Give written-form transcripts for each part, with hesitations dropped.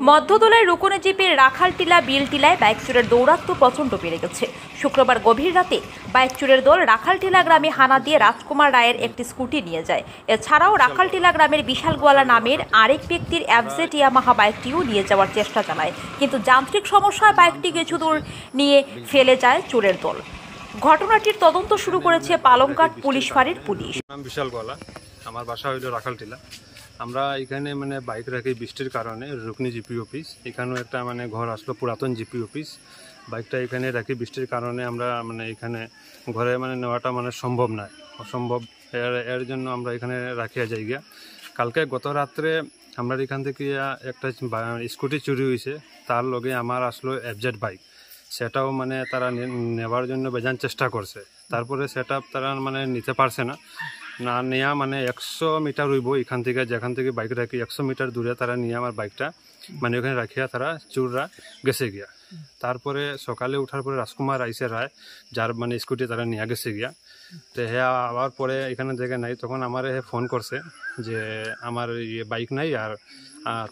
মধ্যদোলায় রুকনে জিপের রাখালটিলা বিলটিলায় bike চোরের দৌরাত্ম্য প্রচণ্ড বেড়ে গেছে। শুক্রবার গভীর রাতে বাইক চোরের দল রাখালটিলা গ্রামে হানা দিয়ে রাজকুমার রায়ের একটি স্কুটি নিয়ে যায়। এছাড়াও রাখালটিলা গ্রামের বিশালগোয়ালা নামের আরেক ব্যক্তির এফজেড ইয়ামাহা বাইকটিও নিয়ে যাওয়ার চেষ্টা চালায়, কিন্তু যান্ত্রিক সমস্যায় বাইকটি কিছু দূর নিয়ে ফেলে যায় চোরের দল। ঘটনাটির তদন্ত শুরু করেছে পালংঘাট পুলিশ ফাঁড়ির পুলিশ। বিশালগোয়ালা, আমার বাসা হইল রাখালটিলা। আমরা এখানে বাইক রাখি বৃষ্টির কারণে রুকনি জিপি অফিস, এখানেও একটা ঘর আসলো পুরাতন জিপি অফিস। বাইকটা এখানে রাখি বৃষ্টির কারণে আমরা এখানে ঘরে নেওয়াটা সম্ভব নয়, অসম্ভব। এর জন্য আমরা এখানে রাখিয়া যাই গিয়া। কালকে গত রাত্রে আমরা এখান থেকে একটা স্কুটি চুরি হয়েছে, তার লগে আমার আসলো এফজেড বাইক। সেটাও তারা নেওয়ার জন্য বেজান চেষ্টা করছে, তারপরে সেটা তারা নিতে পারছে না। না নেওয়া 100 মিটার হইব এখান থেকে, যেখান থেকে বাইক রাখি 100 মিটার দূরে তারা নিয়ে আমার বাইকটা ওখানে রাখিয়া তারা চোররা গেছে গিয়া। তারপরে সকালে উঠার পরে রাজকুমার আইসে রায়, যার স্কুটি তারা নিয়ে গেছে গিয়া। তো হ্যাঁ, আবার পরে এখানে দেখে নাই, তখন আমার ফোন করছে যে আমার বাইক নাই আর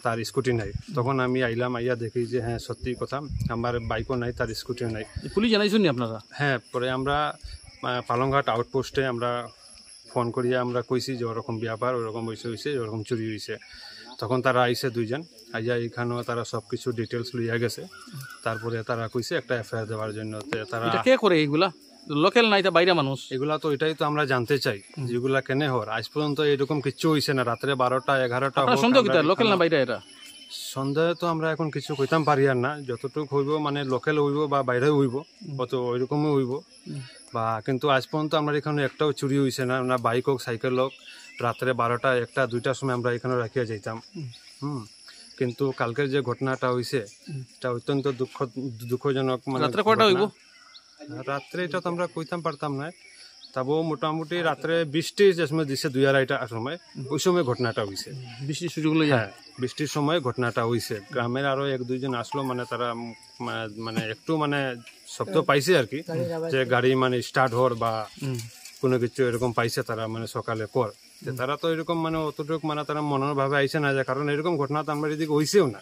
তার স্কুটি নাই। তখন আমি আইলাম, আইয়া দেখি যে হ্যাঁ সত্যি কথা, আমার বাইকও নাই, তার স্কুটিও নাই। পুলিশ জানাইছেন আপনারা? হ্যাঁ, পরে আমরা পালংঘাট আউটপোস্টে আমরা ফোন করিয়া আমরা কইছি যে ওরকম ব্যাপার, ওরকম হয়েছে, ওরকম চুরি হয়েছে। তখন তারা আইসে দুইজন, আইয়া এখানেও তারা সব কিছু ডিটেলস লইয়া গেছে। তারপরে তারা কইছে একটা এফআইআর দেওয়ার জন্য। তারা কে করে এইগুলা? লোকাল নাই, বাইরে মানুষ এগুলা? তো এটাই তো আমরা জানতে চাই, যেগুলা কেনে হর। আজ পর্যন্ত এরকম কিছু হয়েছে না। রাত্রে 12টা 11টা লোকাল না বাইরে? এটা সন্দেহ তো আমরা এখন কিছু কইতাম পারি আর না। যতটুকু হইব লোকাল হইব বা বাইরে হইব, অত ওইরকমই হইব বা। কিন্তু আজ পর্যন্ত আমরা এখানে একটাও চুরি হয়েছে না। আমরা বাইক হোক সাইকেল হোক, রাত্রে 12টা 1টা 2টার সময় আমরা এখানে রাখিয়া যাইতাম। কিন্তু কালকের যে ঘটনাটা হয়েছে এটা অত্যন্ত দুঃখজনক। রাত্রে এটা তো আমরা কইতাম পারতাম না, তাবো মোটামুটি রাত্রে বৃষ্টি যে সময় দিছে 2-2:30টার সময়, ওই সময় ঘটনাটা হয়েছে। বৃষ্টির সুযোগ লই? হ্যাঁ, বৃষ্টির সময় ঘটনাটা হয়েছে। গ্রামের আরো 1-2 জন আসলো, তারা একটু শব্দ পাইছে আর কি, যে গাড়ি স্টার্ট হওয়ার বা কোনো কিছু এরকম পাইছে তারা সকালে পর। তারা তো এরকম অতটুকু তারা মনের ভাবে আইসে না, যে কারণ এরকম ঘটনা তো আমার এদিকে হয়েছেও না,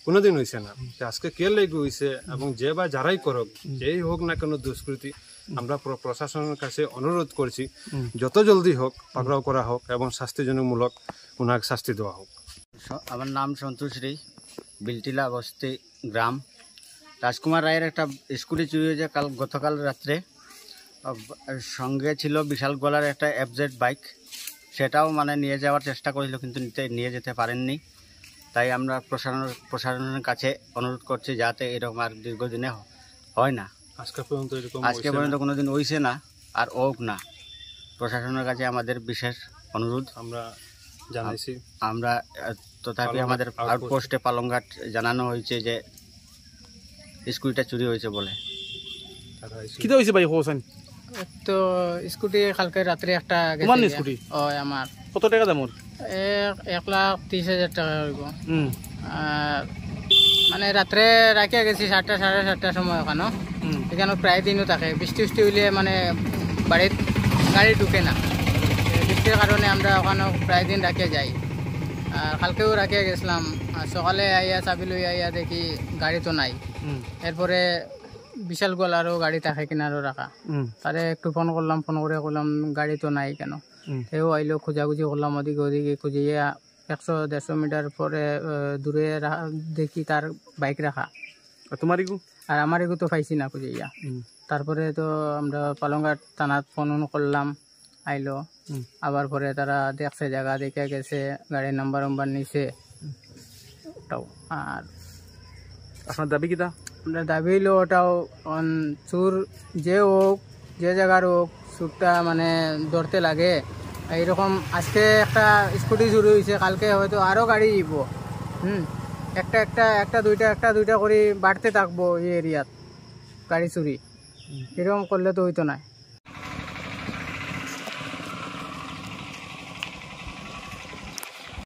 কোনোদিন হয়েছে না। আজকে কে লেগে হয়েছে, এবং যে বা যারাই করুক, যেই হোক না কোনো দুষ্কৃতি, আমরা প্রশাসনের কাছে অনুরোধ করছি যত জলদি হোক পাকড়াও করা হোক এবং শাস্তিজনকমূলক ওনাকে শাস্তি দেওয়া হোক। আমার নাম সন্তোষী, বিলটিলা বস্তি গ্রাম। রাজকুমার রায়ের একটা স্কুটি চুরি হয়েছে গতকাল রাত্রে। সঙ্গে ছিল বিশালগোয়ালার একটা এফজেড বাইক, সেটাও নিয়ে যাওয়ার চেষ্টা করেছিল, কিন্তু নিয়ে যেতে পারেননি। তাই আমরা প্রশাসনের কাছে অনুরোধ করছি যাতে এরকম আর দীর্ঘদিনে হয় না। আজকে পর্যন্ত কোনোদিন হইছে না, আর হোক না। প্রশাসনের কাছে আমাদের বিশেষ অনুরোধ আমরা জানাইছি। আমরা তথাপি আমাদের আউটপোস্টে পালংঘাট জানানো হয়েছে যে স্কুটিটা চুরি হয়েছে বলে। কি হয়েছে ভাই? হোসেন তো স্কুটি কালকে রাত্রে একটা স্কুটি আমার। কত টাকা দাম? 1,30,000 টাকা হইব। রাত্রে রাখিয়া গেছি 7টা 7:30টার সময়। এখানে প্রায় দিনও থাকে। বৃষ্টি হইলে বাড়ির গাড়ি ঢুকে না, বৃষ্টির কারণে আমরা ওখানে প্রায় দিন রাখিয়া যাই। আর কালকেও রাখিয়া গেছিলাম, সকালে আইয়া চাবি লই আইয়া দেখি গাড়ি তো নাই। এরপরে বিশালগোয়ালারও গাড়ি থাকে কিনারও রাখা, তারে একটু ফোন করলাম, ফোন করে করলাম গাড়ি তো নাই কেন। সেও আইলো, খোঁজাখুঁজি করলাম, ওদিকে খুঁজিয়া 100-150 মিটার পরে দূরে দেখি তার বাইক রাখা। আর আমার এগু তো পাইছি না খুঁজিয়া। তারপরে তো আমরা পালংঘাট থানাত ফোন করলাম, আইলো। আবার পরে তারা দেখছে, জায়গা দেখে গেছে, গাড়ির নাম্বার নিছে। আর আপনার দাবি কিটা? আমরা দাবি হইলো ওটাও চোর যে হোক, যে জায়গার হোক, চোরটা ধরতে লাগে। এইরকম আজকে একটা স্কুটি চুরি হয়েছে, কালকে হয়তো আরও গাড়ি দিব। একটা দুইটা করে বাড়তে থাকবো এই এরিয়াত গাড়ি চুরি। এরকম করলে তো হইতো না।